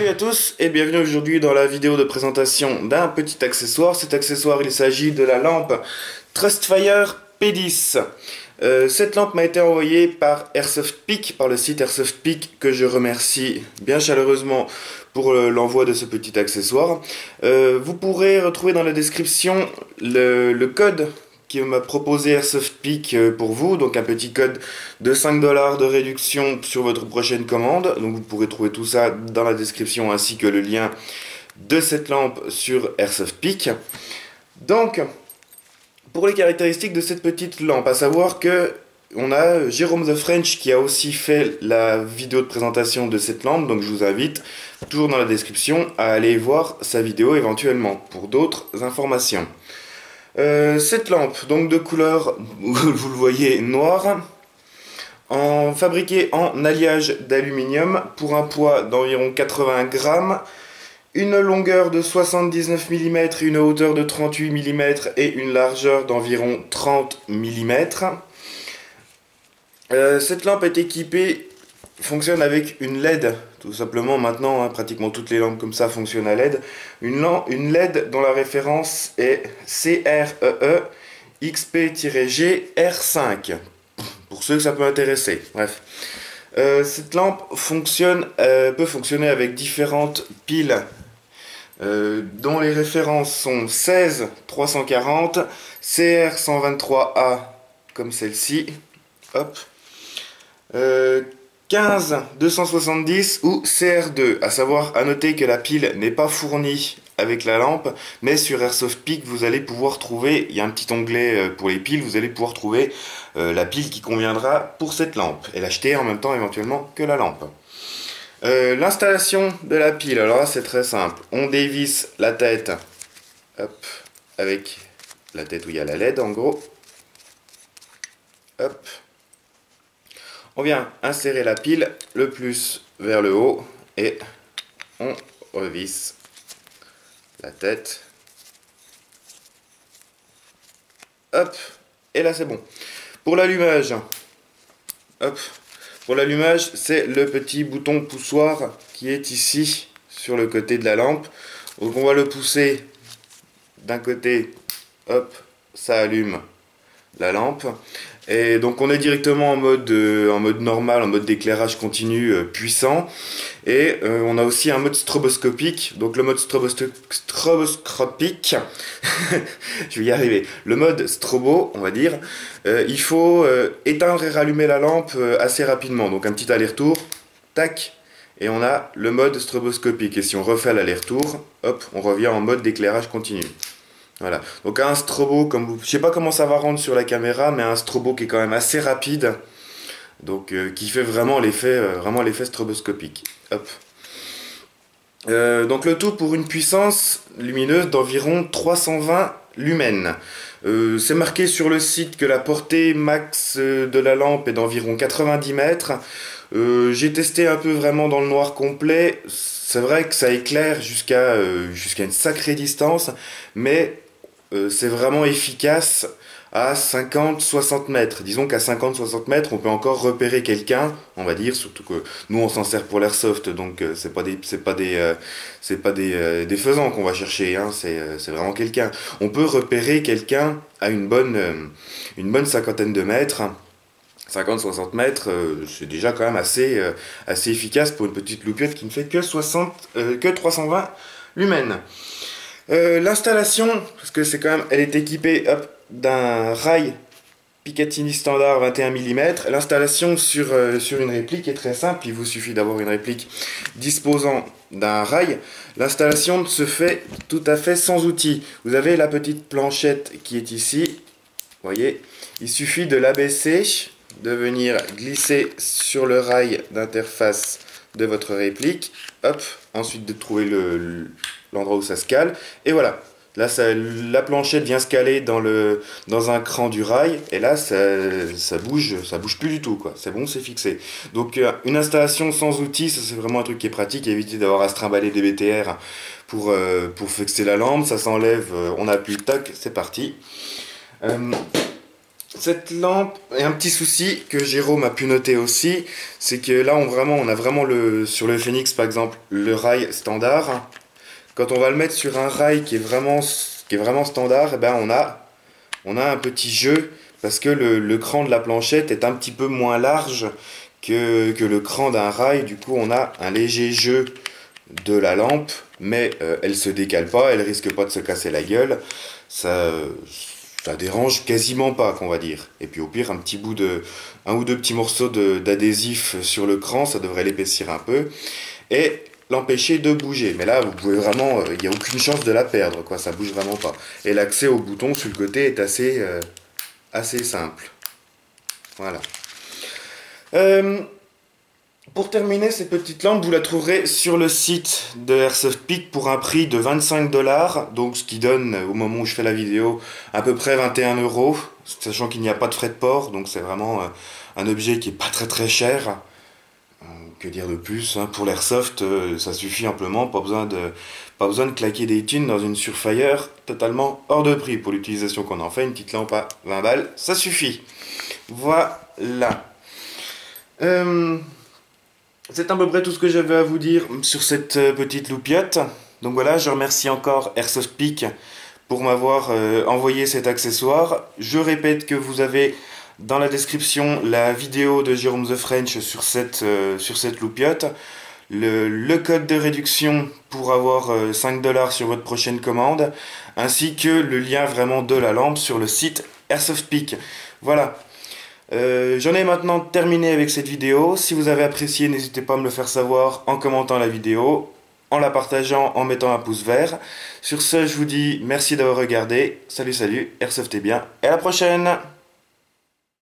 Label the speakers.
Speaker 1: Salut à tous et bienvenue aujourd'hui dans la vidéo de présentation d'un petit accessoire. Cet accessoire, il s'agit de la lampe Trustfire P10. Cette lampe m'a été envoyée par Airsoftpeak, par le site Airsoftpeak, que je remercie bien chaleureusement pour l'envoi de ce petit accessoire. Vous pourrez retrouver dans la description le code qui m'a proposé Airsoftpeak pour vous, donc un petit code de 5 $ de réduction sur votre prochaine commande. Donc vous pourrez trouver tout ça dans la description ainsi que le lien de cette lampe sur Airsoftpeak. Donc, pour les caractéristiques de cette petite lampe, à savoir que on a Jérôme The French qui a aussi fait la vidéo de présentation de cette lampe, donc je vous invite, toujours dans la description, à aller voir sa vidéo éventuellement pour d'autres informations. Cette lampe, donc de couleur, vous le voyez, noir, fabriquée en alliage d'aluminium pour un poids d'environ 80 grammes, une longueur de 79 mm, une hauteur de 38 mm et une largeur d'environ 30 mm. Cette lampe est équipée, fonctionne avec une LED, tout simplement maintenant, hein, pratiquement toutes les lampes comme ça fonctionnent à LED. Une LED dont la référence est CREE XP-G R5, pour ceux que ça peut intéresser. Bref, cette lampe peut fonctionner avec différentes piles, dont les références sont 16 340, CR 123A comme celle-ci, hop, 15 270 ou CR2, à savoir à noter que la pile n'est pas fournie avec la lampe, mais sur Airsoftpeak vous allez pouvoir trouver, il y a un petit onglet pour les piles, vous allez pouvoir trouver la pile qui conviendra pour cette lampe et l'acheter en même temps éventuellement que la lampe. L'installation de la pile, alors là c'est très simple, on dévisse la tête, hop, avec la tête où il y a la LED en gros, hop. On vient insérer la pile le plus vers le haut et on revisse la tête. Hop, et là c'est bon. Pour l'allumage, hop, pour l'allumage, c'est le petit bouton poussoir qui est ici sur le côté de la lampe. Donc on va le pousser d'un côté, hop, ça allume la lampe. Et donc on est directement en mode normal, en mode d'éclairage continu puissant. Et on a aussi un mode stroboscopique. Donc le mode stroboscopique, je vais y arriver. Le mode strobo, on va dire, il faut éteindre et rallumer la lampe assez rapidement. Donc un petit aller-retour, tac, et on a le mode stroboscopique. Et si on refait l'aller-retour, hop, on revient en mode d'éclairage continu. Voilà, donc un strobo, je sais pas comment ça va rendre sur la caméra, mais un strobo qui est quand même assez rapide, donc qui fait vraiment l'effet stroboscopique. Hop. Donc le tout pour une puissance lumineuse d'environ 320 lumens. C'est marqué sur le site que la portée max de la lampe est d'environ 90 mètres. J'ai testé un peu vraiment dans le noir complet. C'est vrai que ça éclaire jusqu'à une sacrée distance, mais c'est vraiment efficace à 50-60 mètres. Disons qu'à 50-60 mètres, on peut encore repérer quelqu'un, on va dire, surtout que nous on s'en sert pour l'airsoft, donc c'est pas des faisans qu'on va chercher, hein, c'est vraiment quelqu'un. On peut repérer quelqu'un à une bonne cinquantaine de mètres. 50-60 mètres, c'est déjà quand même assez efficace pour une petite loupiote qui ne fait que 320 lumens. L'installation, parce que c'est quand même, elle est équipée d'un rail Picatinny standard 21 mm. L'installation sur une réplique est très simple, il vous suffit d'avoir une réplique disposant d'un rail. L'installation se fait tout à fait sans outils. Vous avez la petite planchette qui est ici, vous voyez, il suffit de l'abaisser, de venir glisser sur le rail d'interface de votre réplique, hop, ensuite de trouver l'endroit où ça se cale, et voilà, là la planchette vient se caler dans un cran du rail, et là ça bouge plus du tout, quoi. C'est bon, c'est fixé. Donc une installation sans outils, ça c'est vraiment un truc qui est pratique, éviter d'avoir à se trimballer des BTR pour fixer la lampe, ça s'enlève, on appuie, tac, c'est parti. Cette lampe, et un petit souci que Jérôme a pu noter aussi, c'est que là on a vraiment sur le Phoenix par exemple, le rail standard. Quand on va le mettre sur un rail qui est vraiment standard, eh ben on a un petit jeu parce que le cran de la planchette est un petit peu moins large que le cran d'un rail. Du coup, on a un léger jeu de la lampe, mais elle se décale pas, elle risque pas de se casser la gueule. Ça, ça dérange quasiment pas, qu'on va dire. Et puis au pire, un ou deux petits morceaux d'adhésif sur le cran, ça devrait l'épaissir un peu. Et l'empêcher de bouger. Mais là, vous pouvez vraiment, il n'y a aucune chance de la perdre, quoi. Ça bouge vraiment pas. Et l'accès au bouton sur le côté est assez simple. Voilà. Euh, pour terminer, cette petite lampe, vous la trouverez sur le site de Airsoft Peak pour un prix de 25 dollars, donc ce qui donne, au moment où je fais la vidéo, à peu près 21 euros, sachant qu'il n'y a pas de frais de port, donc c'est vraiment un objet qui est pas très très cher. Que dire de plus, hein, pour l'airsoft, ça suffit amplement, pas besoin de claquer des thunes dans une Surefire totalement hors de prix pour l'utilisation qu'on en fait. Une petite lampe à 20 balles, ça suffit. Voilà. Euh, c'est à peu près tout ce que j'avais à vous dire sur cette petite loupiote. Donc voilà, je remercie encore Airsoft Peak pour m'avoir envoyé cet accessoire. Je répète que vous avez dans la description la vidéo de Jérôme The French sur cette loupiote, le code de réduction pour avoir 5 dollars sur votre prochaine commande, ainsi que le lien vraiment de la lampe sur le site Airsoft Peak. Voilà. J'en ai maintenant terminé avec cette vidéo. Si vous avez apprécié, n'hésitez pas à me le faire savoir en commentant la vidéo, en la partageant, en mettant un pouce vert. Sur ce, je vous dis merci d'avoir regardé. Salut, salut, airsoftez bien et à la prochaine!